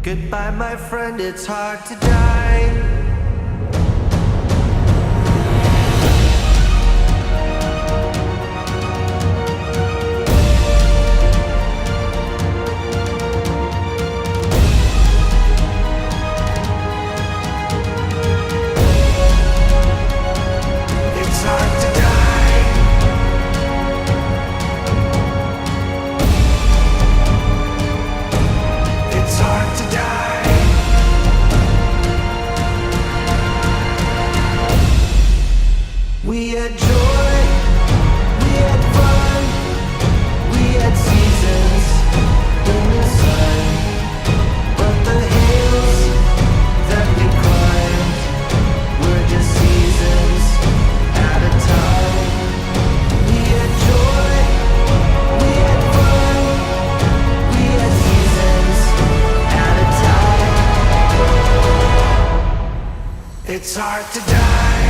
Goodbye, my friend, it's hard to die. We had joy, we had fun, we had seasons in the sun. But the hills that we climbed were just seasons at a time. We had joy, we had fun, we had seasons at a time. It's hard to die.